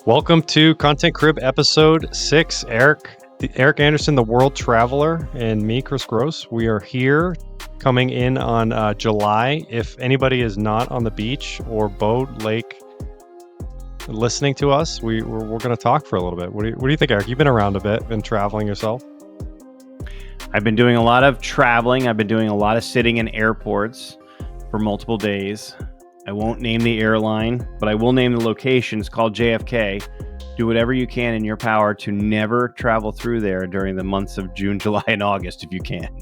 Welcome to Content Crib episode 6. Eric Anderson, the World Traveler, and me, Chris Gross. We are here coming in on July. If anybody is not on the beach or boat, lake, listening to us, we're going to talk for a little bit. What do you think, Eric? You've been around a bit, been traveling yourself? I've been doing a lot of traveling. I've been doing a lot of sitting in airports for multiple days. I won't name the airline, but I will name the location. It's called JFK. Do whatever you can in your power to never travel through there during the months of June, July, and August if you can.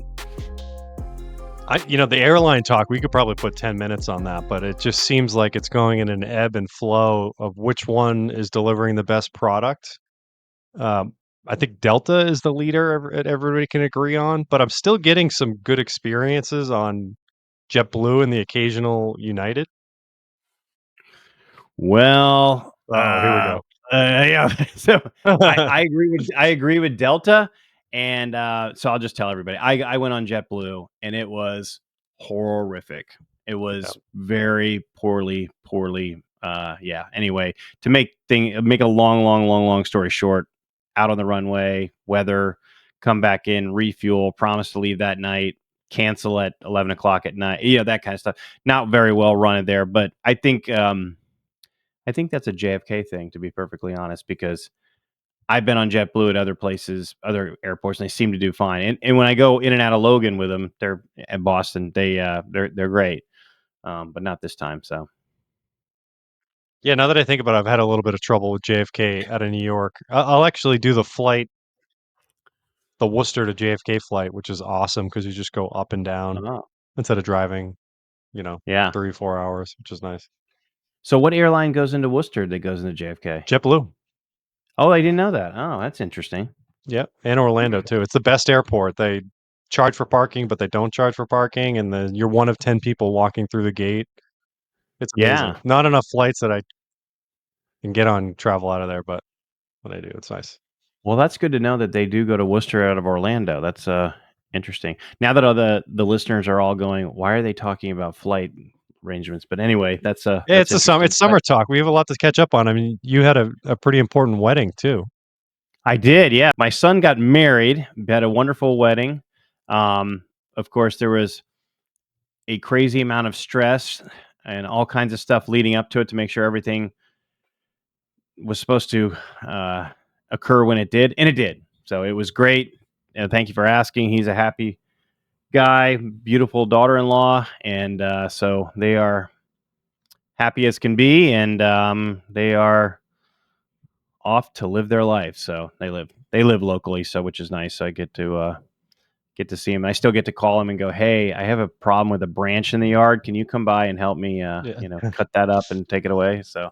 The airline talk, we could probably put 10 minutes on that, but it just seems like it's going in an ebb and flow of which one is delivering the best product. I think Delta is the leader everybody can agree on, but I'm still getting some good experiences on JetBlue and the occasional United. Well, Here we go. Yeah. So I agree with Delta, and so I'll just tell everybody. I went on JetBlue, and it was horrific. It was very poorly. Yeah. Anyway, to make a long story short, out on the runway, weather, come back in, refuel, promise to leave that night, cancel at 11 o'clock at night. Yeah, that kind of stuff. Not very well run there, but I think that's a JFK thing, to be perfectly honest, because I've been on JetBlue at other places, other airports, and they seem to do fine. And when I go in and out of Logan with them, they're at Boston. They're great, but not this time. So Yeah, now that I think about it, I've had a little bit of trouble with JFK out of New York. I'll actually do the Worcester to JFK flight, which is awesome because you just go up and down instead of driving, yeah. 3-4 hours, which is nice. So what airline goes into Worcester that goes into JFK? JetBlue. Oh, I didn't know that. Oh, that's interesting. Yeah, and Orlando too. It's the best airport. They charge for parking, but they don't charge for parking, and then you're one of 10 people walking through the gate. It's amazing. Yeah. Not enough flights that I can get on travel out of there, but when I do, it's nice. Well, that's good to know that they do go to Worcester out of Orlando. That's interesting. Now that all the listeners are all going, why are they talking about flight arrangements? But anyway, that's It's interesting. summer talk. We have a lot to catch up on. I mean, you had a pretty important wedding too. I did, yeah. My son got married, had a wonderful wedding. Of course, there was a crazy amount of stress and all kinds of stuff leading up to it to make sure everything was supposed to occur when it did, and it did. So it was great. Thank you for asking. He's a happy guy, beautiful daughter-in-law, and so they are happy as can be, and they are off to live their life. So they live locally, so which is nice. So I get to see him. I still get to call him and go, "Hey, I have a problem with a branch in the yard. Can you come by and help me cut that up and take it away?" So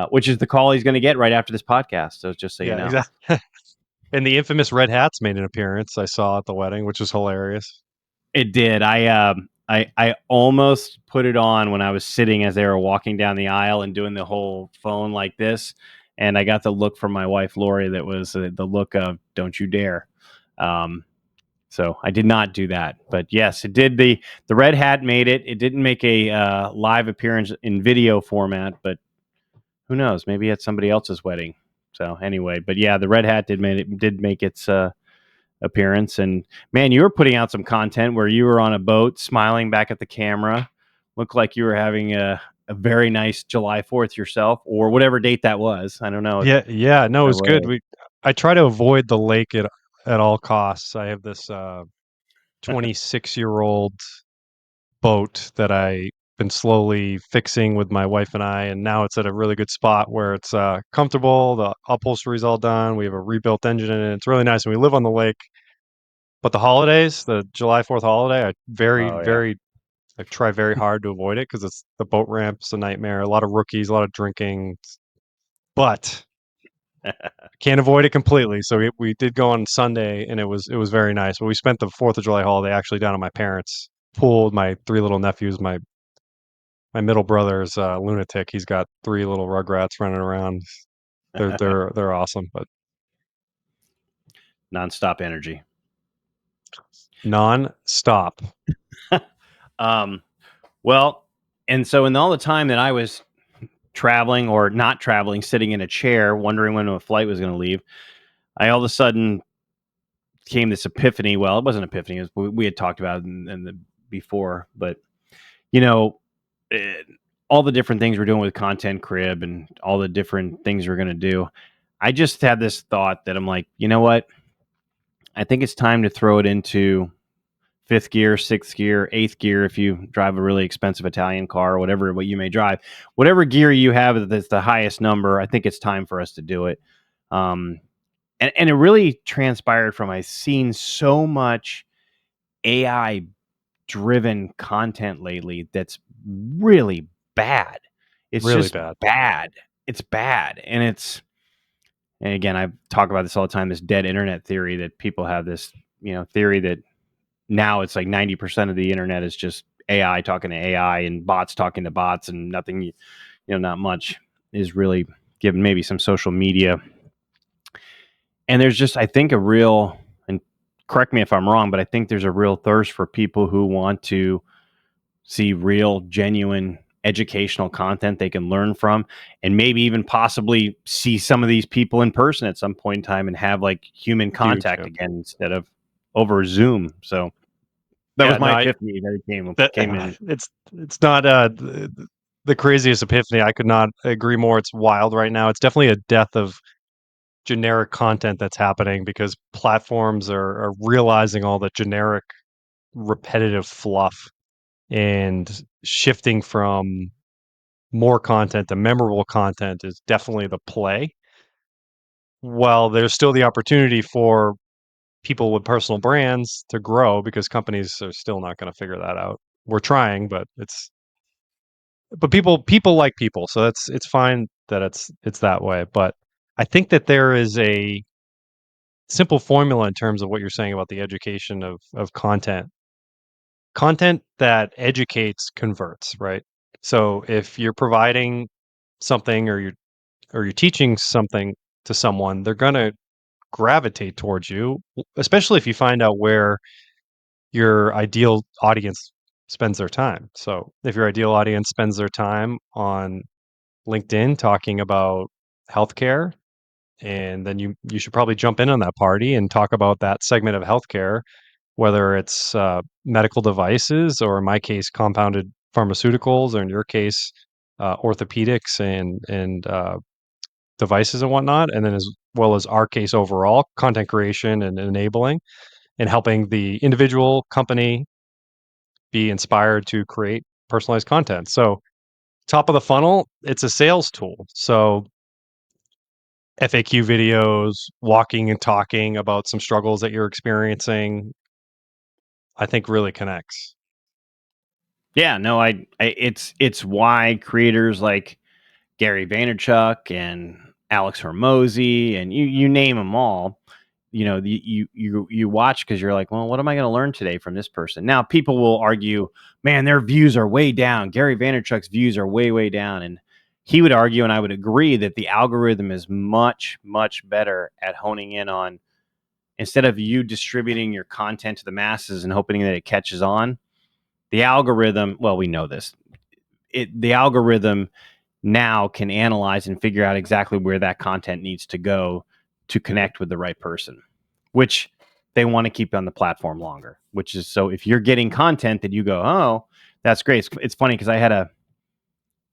which is the call he's going to get right after this podcast. So just so you know. Exactly. And the infamous red hats made an appearance I saw at the wedding, which was hilarious. It did. I almost put it on when I was sitting as they were walking down the aisle and doing the whole phone like this, and I got the look from my wife Lori that was the look of "Don't you dare." So I did not do that, but yes, it did. The red hat made it. It didn't make a live appearance in video format, but who knows? Maybe at somebody else's wedding. So anyway, but yeah, the red hat did make its appearance. And man, you were putting out some content where you were on a boat smiling back at the camera. Looked like you were having a very nice July 4th yourself, or whatever date that was. I don't know. Yeah, no, it was good. I try to avoid the lake at all costs. I have this 26-year-old boat that I've been slowly fixing with my wife and I, and now it's at a really good spot where it's comfortable. The upholstery's all done. We have a rebuilt engine in it. It's really nice, and we live on the lake. But the holidays, the July 4th holiday, I try very hard to avoid it because it's the boat ramp's a nightmare. A lot of rookies, a lot of drinking, but can't avoid it completely. So we did go on Sunday, and it was very nice. But we spent the 4th of July holiday actually down at my parents' pool with my 3 little nephews. My middle brother's a lunatic. He's got 3 little rugrats running around. They're awesome, but Nonstop energy. non-stop. Well, and so in all the time that I was traveling or not traveling, sitting in a chair, wondering when a flight was going to leave, I all of a sudden came this epiphany. Well, it wasn't epiphany. It was, we had talked about it before, but you know, eh, all the different things we're doing with Content Crib and all the different things we're going to do. I just had this thought that I'm like, you know what? I think it's time to throw it into fifth gear, sixth gear, eighth gear. If you drive a really expensive Italian car or whatever, what you may drive, whatever gear you have that's the highest number, I think it's time for us to do it. Um, and it really transpired from I've seen so much AI driven content lately that's really bad. It's Really just bad. bad. It's bad. And again, I talk about this all the time, this dead internet theory that people have this, theory that now it's like 90% of the internet is just AI talking to AI and bots talking to bots and nothing, not much is really given, maybe some social media. And there's just, I think, and correct me if I'm wrong, but I think there's a real thirst for people who want to see real, genuine educational content they can learn from, and maybe even possibly see some of these people in person at some point in time and have like human Huge. contact Yeah. again instead of over Zoom. So that was Yeah, my no, epiphany that it that came in. it's not the craziest epiphany. I could not agree more. It's wild right now. It's definitely a death of generic content that's happening because platforms are realizing all the generic repetitive fluff and shifting from more content to memorable content is definitely the play. While there's still the opportunity for people with personal brands to grow because companies are still not going to figure that out. We're trying, but people like people, so it's fine that it's that way. But I think that there is a simple formula in terms of what you're saying about the education of content. Content that educates converts, right? So if you're providing something or you're teaching something to someone, they're going to gravitate towards you, especially if you find out where your ideal audience spends their time. So if your ideal audience spends their time on LinkedIn talking about healthcare, and then you should probably jump in on that party and talk about that segment of healthcare, whether it's medical devices or in my case compounded pharmaceuticals, or in your case orthopedics and devices and whatnot, and then as well as our case overall content creation and enabling and helping the individual company be inspired to create personalized content. So top of the funnel, it's a sales tool. So FAQ videos, walking and talking about some struggles that you're experiencing, I think really connects. Yeah, no, it's why creators like Gary Vaynerchuk and Alex Hormozy and you name them all, you watch because you're like, well, what am I going to learn today from this person? Now, people will argue, man, their views are way down. Gary Vaynerchuk's views are way, way down. And he would argue, and I would agree, that the algorithm is much, much better at honing in on, instead of you distributing your content to the masses and hoping that it catches on, the algorithm, well, we know this, the algorithm now can analyze and figure out exactly where that content needs to go to connect with the right person, which they want to keep on the platform longer. Which is, so if you're getting content that you go, oh, that's great. It's funny because I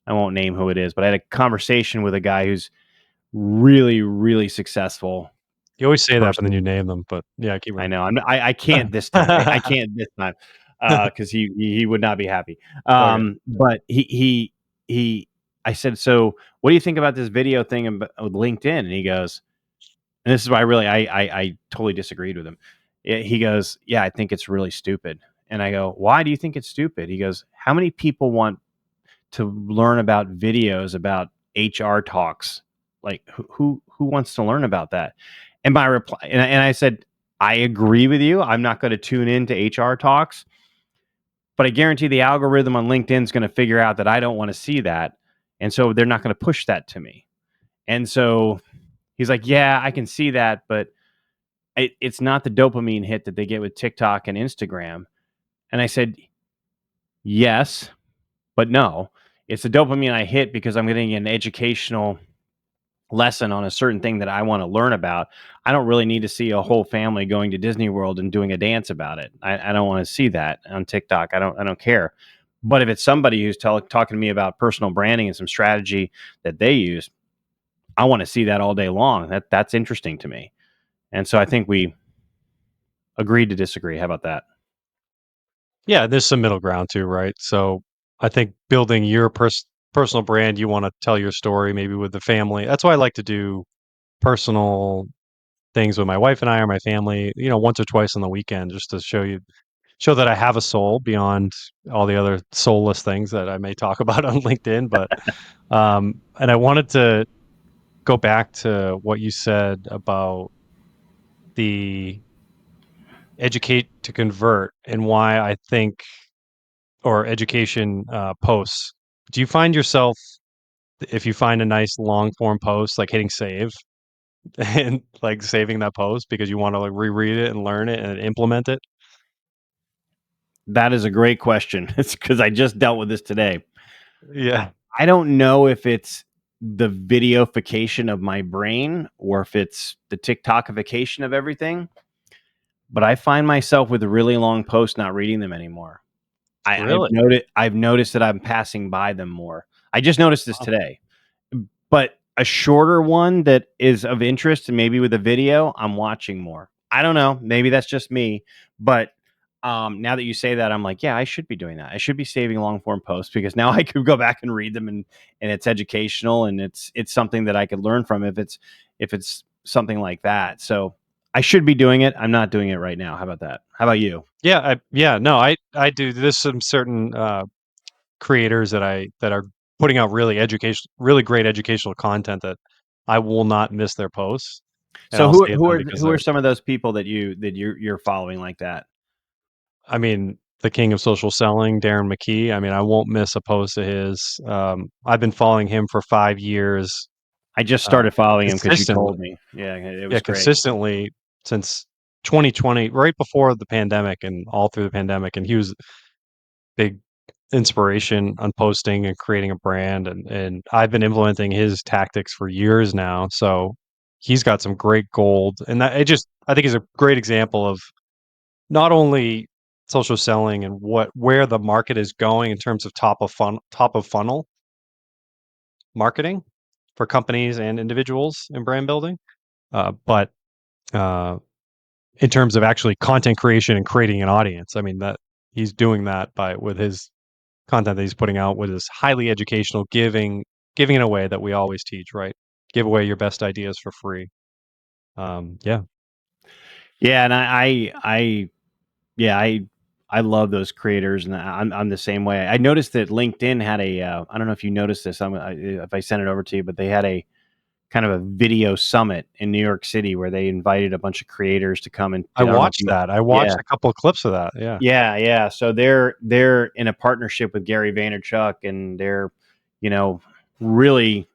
won't name who it is, but I had a conversation with a guy who's really, really successful You always say that, but then you person. name them. But yeah, keep I going. know. I can't this time. I can't this time because he would not be happy. Okay. But he I said, so what do you think about this video thing with LinkedIn? And he goes, and this is why I totally disagreed with him. He goes, yeah, I think it's really stupid. And I go, why do you think it's stupid? He goes, how many people want to learn about videos about HR talks? Like who wants to learn about that? And my reply, and I said, I agree with you. I'm not going to tune into HR talks, but I guarantee the algorithm on LinkedIn is going to figure out that I don't want to see that, and so they're not going to push that to me. And so he's like, yeah, I can see that, but it's not the dopamine hit that they get with TikTok and Instagram. And I said, yes, but no. it's a dopamine I hit because I'm getting an educational lesson on a certain thing that I want to learn about. I don't really need to see a whole family going to Disney World and doing a dance about it. I don't want to see that on TikTok. I don't care. But if it's somebody who's talking to me about personal branding and some strategy that they use, I want to see that all day long. That's interesting to me. And so I think we agreed to disagree. How about that? Yeah, there's some middle ground too, right? So I think building your personal brand, you want to tell your story maybe with the family. That's why I like to do personal things with my wife and I or my family, once or twice on the weekend just to show that I have a soul beyond all the other soulless things that I may talk about on LinkedIn. But and I wanted to go back to what you said about the educate to convert and why I think or education posts. Do you find yourself if you find a nice long form post like hitting save and like saving that post because you want to like reread it and learn it and implement it? That is a great question. It's because I just dealt with this today. Yeah. I don't know if it's the videofication of my brain or if it's the TikTokification of everything, but I find myself with really long posts not reading them anymore. Really? I've noticed that I'm passing by them more. I just noticed this Wow. today. But a shorter one that is of interest and maybe with a video, I'm watching more. I don't know. Maybe that's just me. But now that you say that, I'm like, yeah, I should be doing that. I should be saving long form posts because now I could go back and read them and it's educational and it's something that I could learn from if it's something like that. So I should be doing it. I'm not doing it right now. How about that? How about you? Yeah, no, I do. There's some certain creators that are putting out really great educational content that I will not miss their posts, and So I'll save them because who are they're some of those people that you're following like that? I mean, the king of social selling, Darren McKee. I mean, I won't miss a post of his. I've been following him for 5 years, I just uh, started following him because you consistently. told me. Yeah, it Yeah, was great. consistently since 2020, right before the pandemic and all through the pandemic, and he was big inspiration on posting and creating a brand, and I've been implementing his tactics for years now, so he's got some great gold, and I think he's a great example of not only social selling and where the market is going in terms of top of funnel marketing for companies and individuals in brand building, but uh, in terms of actually content creation and creating an audience. I mean that he's doing that by with his content that he's putting out with his highly educational, giving it away that we always teach, right? Give away your best ideas for free. Yeah. Yeah, and yeah, I love those creators, and I'm the same way. I noticed that LinkedIn had a I don't know if you noticed this. If I sent it over to you, but they had a kind of a video summit in New York City where they invited a bunch of creators to come and I I don't know if watched you, that. I watched yeah. a couple of clips of that. Yeah. Yeah. So they're in a partnership with Gary Vaynerchuk, and they're, you know, really,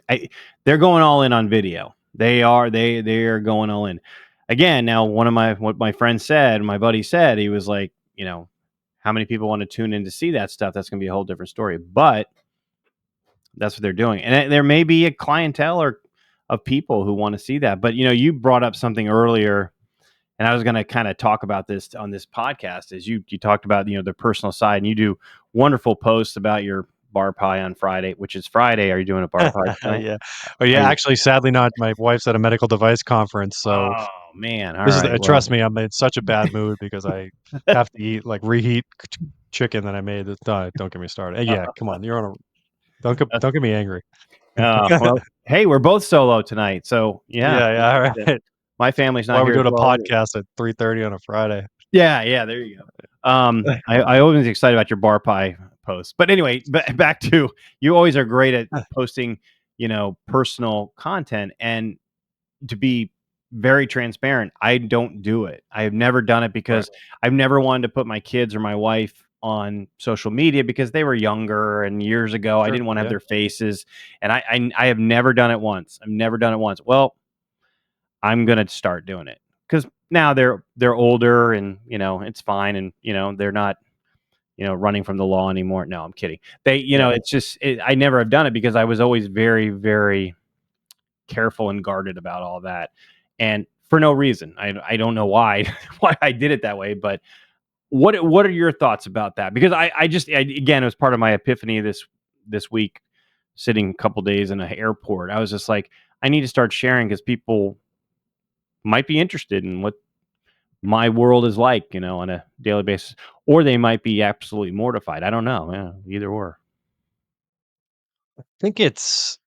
I, they're going all in on video. They are going all in. Again, now what my friend said, my buddy said, he was like, how many people want to tune in to see that stuff? That's going to be a whole different story. But that's what they're doing, and there may be a clientele or of people who want to see that. But you brought up something earlier, and I was going to kind of talk about this on this podcast. Is you talked about the personal side, and you do wonderful posts about your bar pie on Friday, which is Friday. Are you doing a bar pie tonight? Yeah. Oh, yeah, Are you? actually, sadly not. My wife's at a medical device conference, so Oh man! All this is right. Well, trust me, I'm in such a bad mood because I have to eat, like, reheat chicken that I made. Don't get me started. Yeah, come on. You're on a don't get me angry. well, hey, we're both solo tonight, so yeah. Yeah, yeah, all Yeah. right. My family's not Why we're here as doing a well. podcast at 3:30 on a Friday. Yeah, there you go. I always excited about your bar pie posts, but anyway, back to you. Always are great at posting, personal content, and to be very transparent, I don't do it. I have never done it Right. because I've never wanted to put my kids or my wife on social media because they were younger and years ago. I Sure, didn't want to have yeah. their faces, and I have never done it once. I've never done it once. Well, I'm gonna start doing it because now they're older and it's fine and they're not running from the law anymore. No, I'm kidding. They, Yeah. it's just I never have done it because I was always very, very careful and guarded about all that, and for no reason. I don't know why why I did it that way, but what are your thoughts about that? Because again, it was part of my epiphany this week, sitting a couple days in an airport. I was just like, I need to start sharing because people might be interested in what my world is like, on a daily basis, or they might be absolutely mortified. I don't know. Yeah, either or. think it's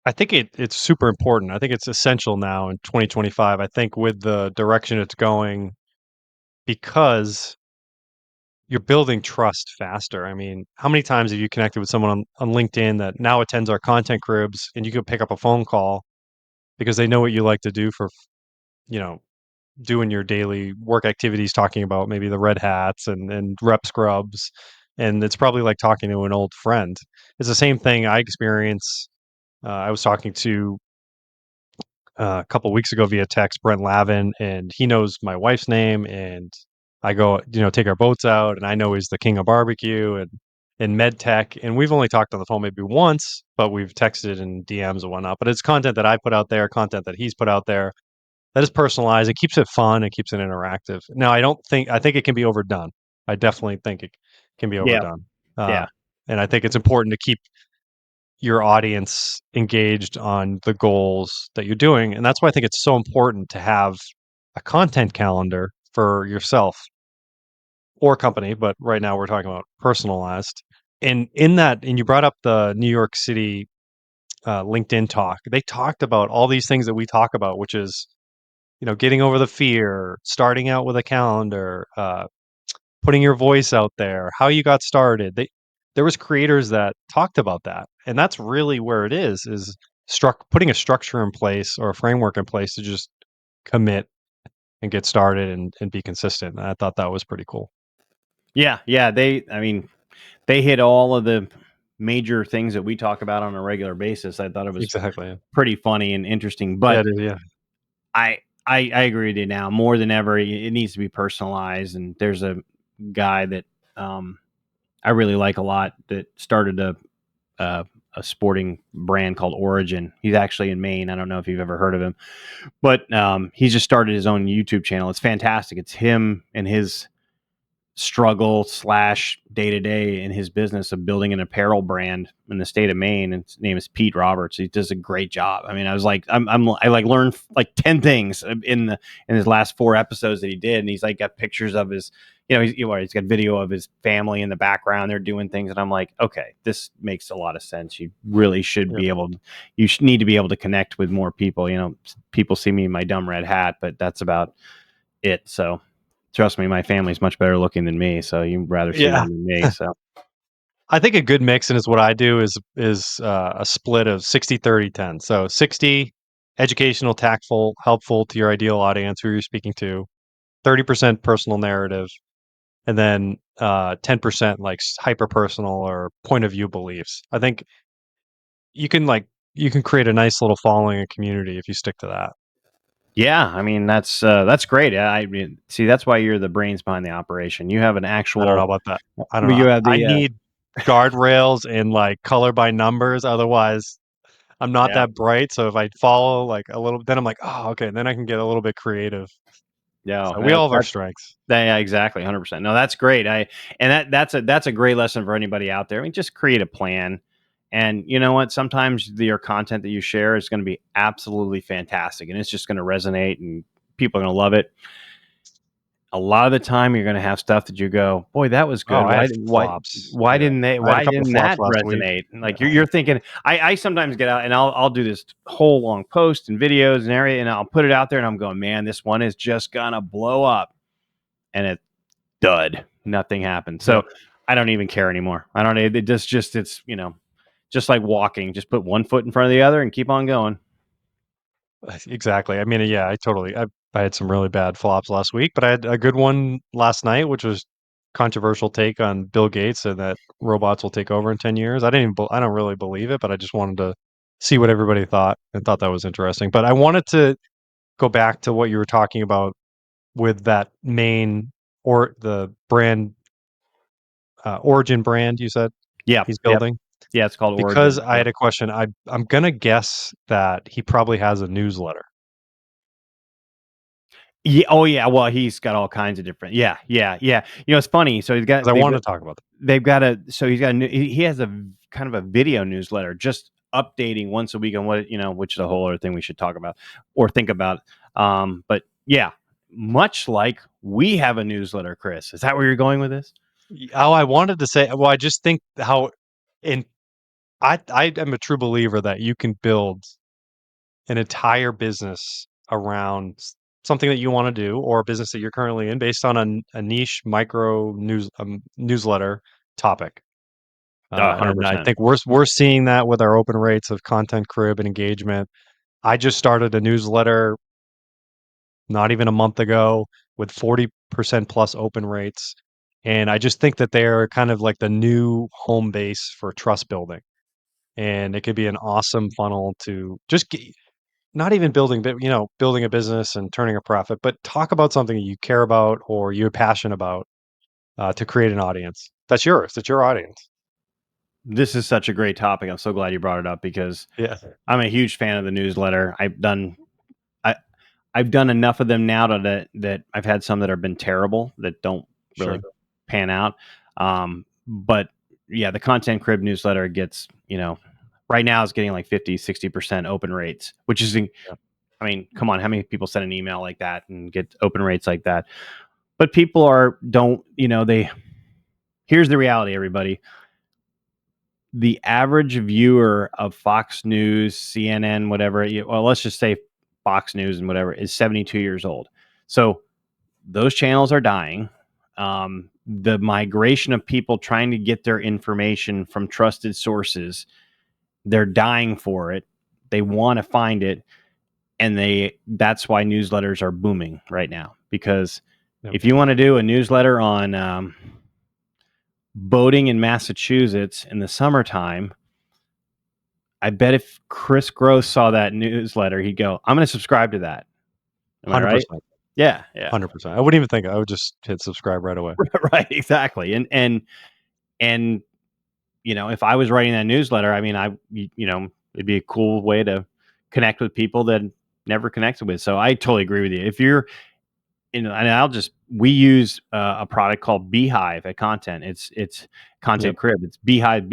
I think it's super important. I think it's essential now in 2025. I think with the direction it's going, because you're building trust faster. I mean, how many times have you connected with someone on LinkedIn that now attends our content cribs and you could pick up a phone call because they know what you like to do for, you know, doing your daily work activities, talking about maybe the red hats and rep scrubs. And it's probably like talking to an old friend. It's the same thing I experience. I was talking to a couple weeks ago via text, Brent Lavin, and he knows my wife's name. And I go, take our boats out, and I know he's the king of barbecue and in med tech. And we've only talked on the phone maybe once, but we've texted and DMs and whatnot. But it's content that I put out there, content that he's put out there that is personalized. It keeps it fun. It keeps it interactive. Now, I think it can be overdone. I definitely think it can be Yeah, overdone. Uh, yeah, and I think it's important to keep your audience engaged on the goals that you're doing. And that's why I think it's so important to have a content calendar for yourself or company. But right now we're talking about personalized. And in that, and you brought up the New York City LinkedIn talk, they talked about all these things that we talk about, which is, getting over the fear, starting out with a calendar, putting your voice out there, how you got started. There was creators that talked about that, and that's really where it is putting a structure in place or a framework in place to just commit and get started and be consistent. I thought that was pretty cool. yeah, yeah. I mean, they hit all of the major things that we talk about on a regular basis. I thought it was Exactly. Yeah. pretty funny and interesting. Yeah. But It is, yeah. I agree with you now more than ever. It needs to be personalized. And there's a guy that um, I really like a lot that started uh, a sporting brand called Origin. He's actually in Maine. I don't know if you've ever heard of him, but he's just started his own YouTube channel. It's fantastic. It's him and his struggle slash day to day in his business of building an apparel brand in the state of Maine. And his name is Pete Roberts. He does a great job. I mean, I was like, I like learned like 10 things in his last 4 episodes that he did. And he's like got pictures of his, he's got video of his family in the background. They're doing things. And I'm like, okay, this makes a lot of sense. You really should Yeah. be able to, need to be able to connect with more people. People see me in my dumb red hat, but that's about it. So, trust me, my family's much better looking than me, so you'd rather see Yeah. them than me, so I think a good mix, and is what I do, is a split of 60-30-10. So 60 educational, tactful, helpful to your ideal audience who you're speaking to, 30% personal narrative, and then 10% like hyper personal or point of view beliefs. I think you can you can create a nice little following and community if you stick to that. yeah, I mean, that's great. I mean, see, that's why you're the brains behind the operation. You have an I don't know actual about that. I don't well, know. you have I the, need guardrails and like color by numbers. Otherwise, I'm not yeah, that bright. So if I follow like a little, then I'm like, oh, okay. Then I can get a little bit creative. yeah, So we all have our strengths. yeah, exactly, 100%. No, that's great. That's a great lesson for anybody out there. I mean, just create a plan. And you know what? Sometimes your content that you share is going to be absolutely fantastic and it's just going to resonate and people are going to love it. A lot of the time you're going to have stuff that you go, boy, that was Oh, good. I had flops. Yeah, I had a Why couple didn't flops that last week. resonate? Like Yeah, you're thinking, I sometimes get out and I'll do this whole long post and videos and everything, and I'll put it out there and I'm going, man, this one is just gonna blow up, and it dud, nothing happened. yeah. So I don't even care anymore. I don't, it just, it's, just like walking, just put one foot in front of the other and keep on going. Exactly. I mean, yeah, I had some really bad flops last week, but I had a good one last night, which was controversial take on Bill Gates and that robots will take over in 10 years. I don't really believe it, but I just wanted to see what everybody thought and thought that was interesting. But I wanted to go back to what you were talking about with that main or the brand Origin brand, you said Yeah. he's Yep. building? Yeah. It's called Because Origin. I Yep. had a question, I'm gonna guess that he probably has a newsletter. Yeah. Oh, yeah. Well, he's got all kinds of different. Yeah. Yeah. Yeah. It's funny. So 'Cause I wanted to talk about that. they've got a so he's got a he has a kind of a video newsletter just updating once a week on what which is a whole other thing we should talk about or think about. But yeah, much like we have a newsletter, Chris. Is that where you're going with this? Oh, I wanted to say, well, I just think how in I am a true believer that you can build an entire business around something that you want to do or a business that you're currently in based on a niche micro newsletter topic. Hundred And I percent. think we're seeing that with our open rates of Content Crib and engagement. I just started a newsletter not even a month ago with 40% plus open rates. And I just think that they're kind of like the new home base for trust building. And it could be an awesome funnel to just not even building, but building a business and turning a profit, but talk about something that you care about or you're passionate about to create an audience. That's yours. It's your audience. This is such a great topic. I'm so glad you brought it up because Yeah, I'm a huge fan of the newsletter. I, I've done enough of them now that I've had some that have been terrible that don't really sure. pan out. But yeah, the Content Crib newsletter gets, right now it's getting like 50-60% open rates, which is, Yeah. I mean, come on, how many people send an email like that and get open rates like that? But people here's the reality, everybody. The average viewer of Fox News, CNN, whatever, well, let's just say Fox News and whatever is 72 years old. So those channels are dying. The migration of people trying to get their information from trusted sources, they're dying for it. They want to find it. And that's why newsletters are booming right now. Because Yep. if you want to do a newsletter on boating in Massachusetts in the summertime, I bet if Chris Gross saw that newsletter, he'd go, I'm going to subscribe to that. Am I right? 100%. Yeah. Yeah. 100%. I wouldn't even think. I would just hit subscribe right away. Right. Exactly. And, if I was writing that newsletter, I mean, it'd be a cool way to connect with people that never connected with. So I totally agree with you. If you're, and we use a product called Beehive at Content. It's Content Yep. Crib. It's Beehive,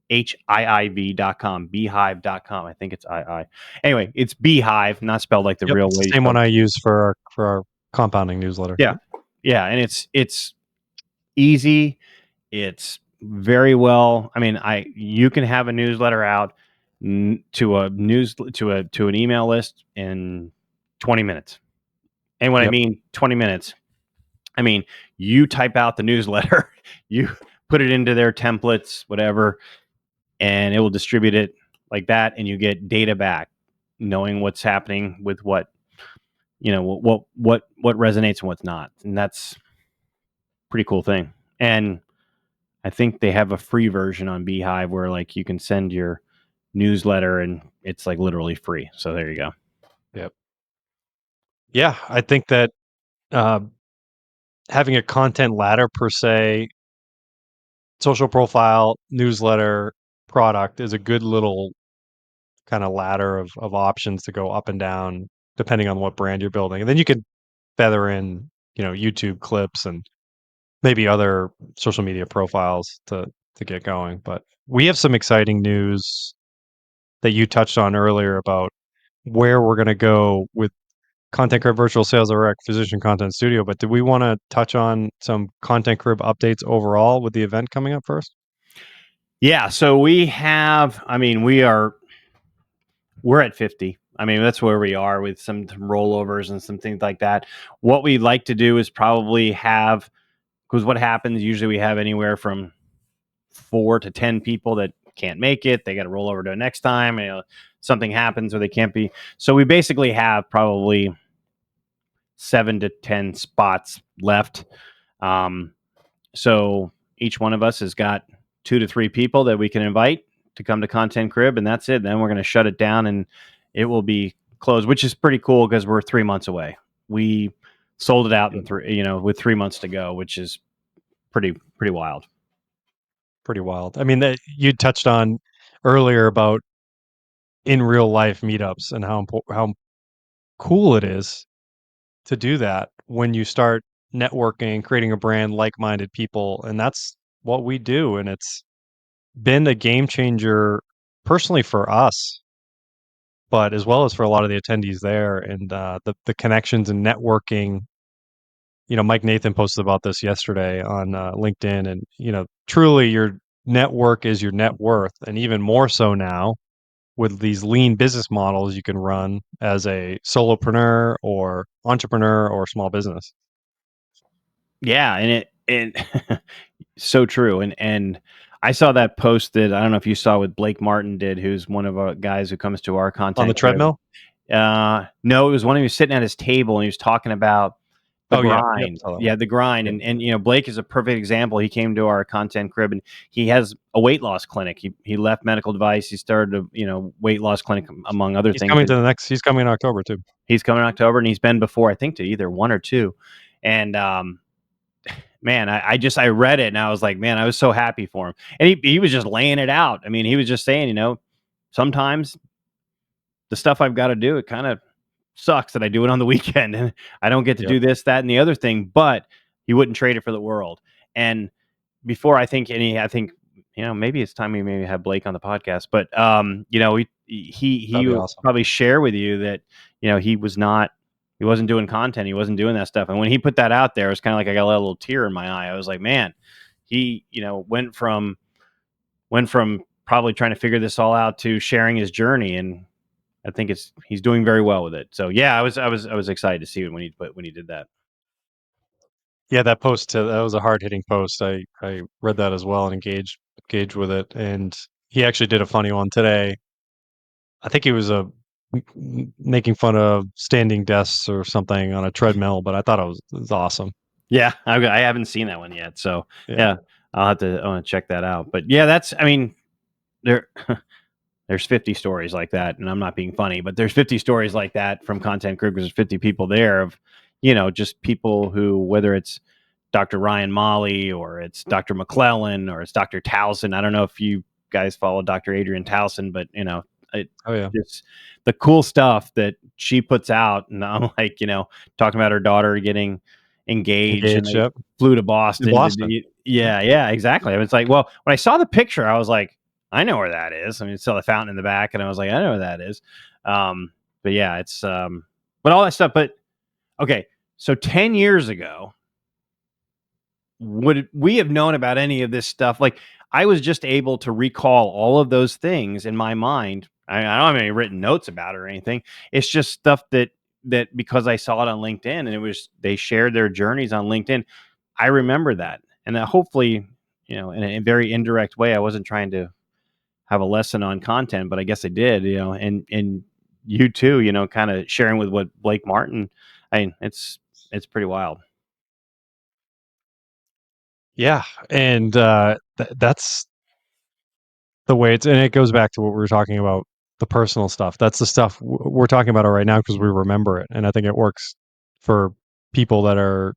BEHIIV.com, beehive.com. I think it's II. Anyway, it's Beehive, not spelled like the Yep. real It's the way you same one spell. I use for our compounding newsletter. Yeah. Yeah. And it's easy. It's very well. I mean, you can have a newsletter out to an email list in 20 minutes. And when I Yep. mean 20 minutes, I mean you type out the newsletter, you put it into their templates, whatever, and it will distribute it like that, and you get data back, knowing what's happening with what resonates and what's not, and that's a pretty cool thing. And I think they have a free version on Beehive where like you can send your newsletter and it's like literally free. So there you go. Yep. Yeah. I think that uh, having a content ladder per se, social profile, newsletter, product is a good little kind of ladder of options to go up and down depending on what brand you're building. And then you could feather in, YouTube clips and maybe other social media profiles to get going. But we have some exciting news that you touched on earlier about where we're going to go with Content Crib Virtual Sales Direct Physician Content Studio. But do we want to touch on some Content Crib updates overall with the event coming up first? Yeah. So we're at 50. I mean, that's where we are with some rollovers and some things like that. What we'd like to do is probably have, because what happens usually we have anywhere from 4 to 10 people that can't make it. They got to roll over to the next time. Something happens or they can't be. So we basically have probably 7 to 10 spots left. Um, so each one of us has got 2 to 3 people that we can invite to come to Content Crib, and that's it. Then we're going to shut it down and it will be closed, which is pretty cool because we're 3 months away. We sold it out in with 3 months to go, which is pretty wild. Pretty wild. I mean, that you touched on earlier about in real life meetups and how cool it is to do that when you start networking, creating a brand, like-minded people, and that's what we do, and it's been a game changer personally for us, but as well as for a lot of the attendees there, and the connections and networking. Mike Nathan posted about this yesterday on LinkedIn, and truly, your network is your net worth, and even more so now with these lean business models you can run as a solopreneur or entrepreneur or small business. Yeah, and so true. And I saw that post that I don't know if you saw what Blake Martin did, who's one of our guys who comes to our On the content crib. treadmill? No, it was one of you sitting at his table and he was talking about the Oh, yeah. Yep, grind. saw that one. Yeah, the grind. Yep. And Blake is a perfect example. He came to our content crib and he has a weight loss clinic. He left medical device. He started a weight loss clinic among other He's things. he's coming in October too. He's coming in October and he's been before, I think, to either one or two. And man, I read it and I was like, man, I was so happy for him. And he was just laying it out. I mean, he was just saying, sometimes the stuff I've got to do, it kind of sucks that I do it on the weekend and I don't get to Yep. do this, that, and the other thing, but he wouldn't trade it for the world. And before I think maybe it's time we maybe have Blake on the podcast, but he That'd be would awesome. probably share with you that, he wasn't doing content. He wasn't doing that stuff. And when he put that out there, it was kind of like I got a little tear in my eye. I was like, man, he, went from probably trying to figure this all out to sharing his journey. And I think he's doing very well with it. So yeah, I was excited to see it when he did that. Yeah, that was a hard-hitting post. I read that as well and engaged with it, and he actually did a funny one today. I think he was making fun of standing desks or something on a treadmill, but I thought it was awesome. Yeah, I haven't seen that one yet. So Yeah. yeah, I want to check that out. But yeah, I mean, there there's 50 stories like that, and I'm not being funny, but there's 50 stories like that from Content Crew because there's 50 people there of, just people who, whether it's Dr. Ryan Molly or it's Dr. McClellan or it's Dr. Towson. I don't know if you guys follow Dr. Adrian Towson, but Oh, yeah. it's the cool stuff that she puts out. And I'm like, talking about her daughter getting engaged and Engaged, they yep. flew to In Boston. Boston. Yeah, exactly. It's like, well, when I saw the picture, I was like, I know where that is. I mean, saw the fountain in the back, and I was like, I know where that is. But yeah, but all that stuff. But okay, so 10 years ago, would we have known about any of this stuff? Like, I was just able to recall all of those things in my mind. I don't have any written notes about it or anything. It's just stuff that because I saw it on LinkedIn and they shared their journeys on LinkedIn. I remember that, and that hopefully, in a very indirect way, I wasn't trying to have a lesson on content, but I guess I did, and you too, kind of sharing with what Blake Martin. I mean, it's pretty wild. Yeah, and that's the way and it goes back to what we were talking about, the personal stuff. That's the stuff we're talking about it right now because we remember it, and I think it works for people that are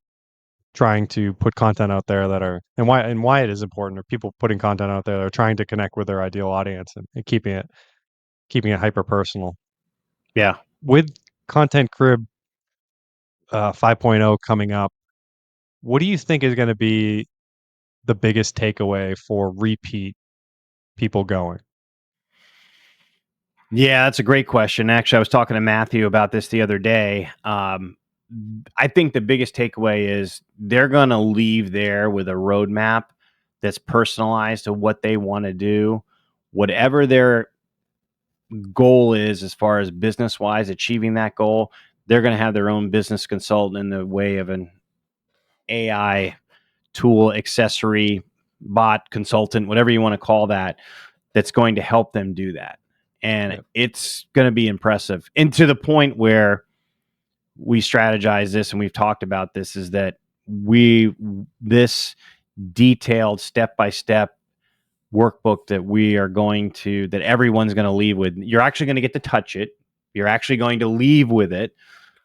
trying to put content out there and why it is important, or people putting content out there that are trying to connect with their ideal audience and keeping it hyper personal. Yeah. With Content Crib 5.0 coming up, what do you think is going to be the biggest takeaway for repeat people going? Yeah, that's a great question. Actually, I was talking to Matthew about this the other day. I think the biggest takeaway is they're going to leave there with a roadmap that's personalized to what they want to do, whatever their goal is as far as business wise, achieving that goal. They're going to have their own business consultant in the way of an AI tool, accessory, bot, consultant, whatever you want to call that, that's going to help them do that. And Yep. it's going to be impressive. And to the point where we strategize this and we've talked about this is that this detailed step by step workbook that everyone's going to leave with, you're actually going to get to touch it. You're actually going to leave with it.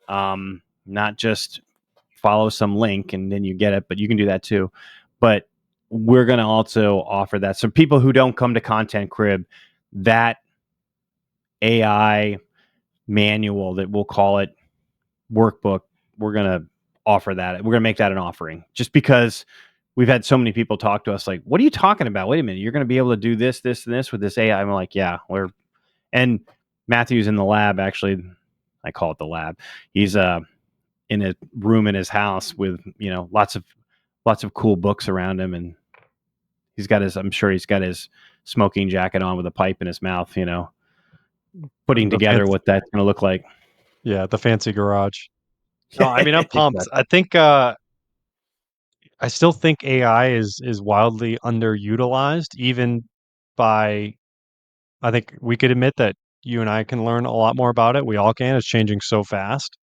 Not just follow some link and then you get it, but you can do that too. but we're going to also offer that. So people who don't come to Content Crib, that AI manual, that we'll call it workbook, we're going to offer that. We're going to make that an offering, just because we've had so many people talk to us like, what are you talking about? Wait a minute. You're going to be able to do this, this, and this with this AI. I'm like, yeah, and Matthew's in the lab. Actually, I call it the lab. He's in a room in his house with, lots of cool books around him, and I'm sure he's got his smoking jacket on with a pipe in his mouth, putting The together fancy, what that's going to look like. yeah, the fancy garage. No, I mean, I'm pumped. Exactly. I think I still think AI is wildly underutilized, even by. I think we could admit that you and I can learn a lot more about it. We all can. It's changing so fast,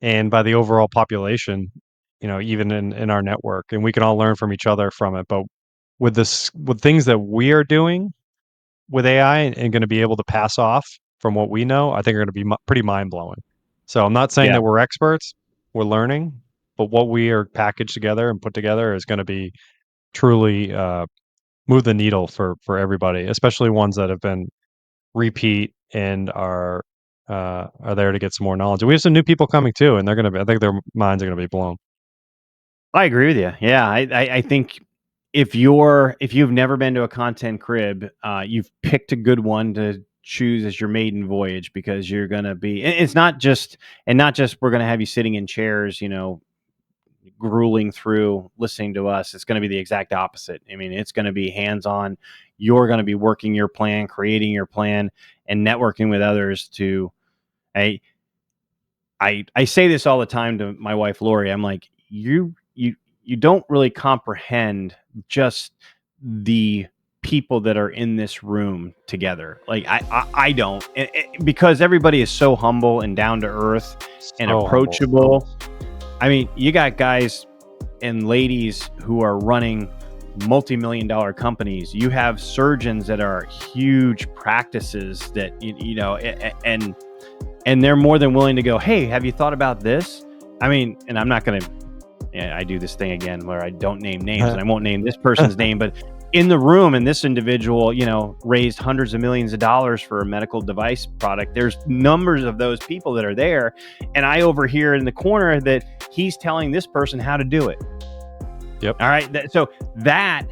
and by the overall population, even in our network, and we can all learn from each other from it. But with things that we are doing with AI and going to be able to pass off from what we know, I think are going to be pretty mind blowing. So I'm not saying Yeah, that we're experts. We're learning, but what we are packaged together and put together is going to be truly move the needle for everybody, especially ones that have been repeat and are there to get some more knowledge. And we have some new people coming too, and I think their minds are gonna be blown. I agree with you. Yeah, I think if you've never been to a Content Crib, you've picked a good one to choose as your maiden voyage, because you're going to be. It's not just we're going to have you sitting in chairs, grueling through listening to us. It's going to be the exact opposite. I mean, it's going to be hands on. You're going to be working your plan, creating your plan, and networking with others to. I say this all the time to my wife Lori. I'm like, you don't really comprehend just the people that are in this room together. Like I don't, because everybody is so humble and down to earth and So humble. approachable. I mean, you got guys and ladies who are running multi-million-dollar companies. You have surgeons that are huge practices that and they're more than willing to go, hey, have you thought about this? I mean, and I'm not going to, I do this thing again where I don't name names, and I won't name this person's name, but in the room, and this individual, raised hundreds of millions of dollars for a medical device product. There's numbers of those people that are there. And I overhear in the corner that he's telling this person how to do it. Yep. All right. So that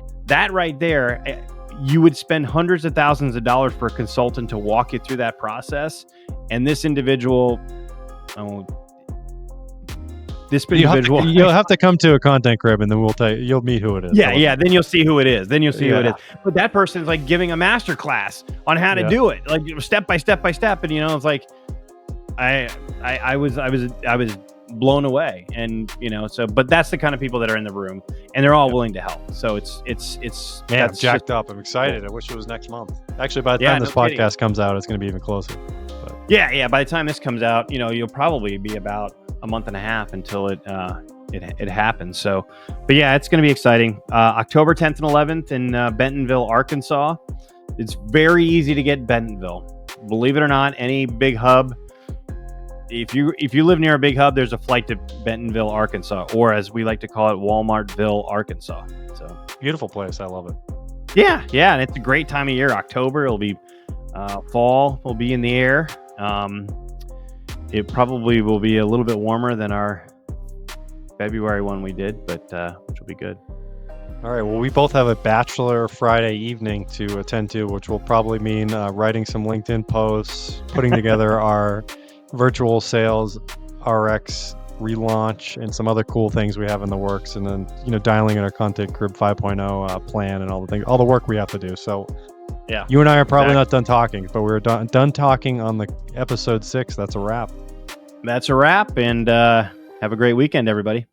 right there, you would spend hundreds of thousands of dollars for a consultant to walk you through that process. And this individual, you'll have to come to a Content Crib, and then we'll tell you. You'll meet who it is. Yeah. Then you'll see who it is. Who it is. But that person's like giving a master class on how to do it, like step by step by step. And it's like I was blown away, and but that's the kind of people that are in the room, and they're all willing to help. So it's man, I'm jacked up. I'm excited. I wish it was next month. Actually, by the time this podcast comes out, it's going to be even closer. But. Yeah. By the time this comes out, you'll probably be about a month and a half until it happens. So, but yeah, it's going to be exciting. October 10th and 11th in Bentonville, Arkansas. It's very easy to get Bentonville. Believe it or not, any big hub. If you live near a big hub, there's a flight to Bentonville, Arkansas, or as we like to call it, Walmartville, Arkansas. So beautiful place. I love it. Yeah, and it's a great time of year. October, it'll be fall will be in the air. It probably will be a little bit warmer than our February one we did, but which will be good. All right. Well, we both have a Bachelor Friday evening to attend to, which will probably mean writing some LinkedIn posts, putting together our virtual sales RX relaunch, and some other cool things we have in the works, and then dialing in our Content Crib 5.0 plan and all the work we have to do. So yeah, you and I are probably not done talking, but we're done talking on the episode 6. That's a wrap. That's a wrap, and have a great weekend, everybody.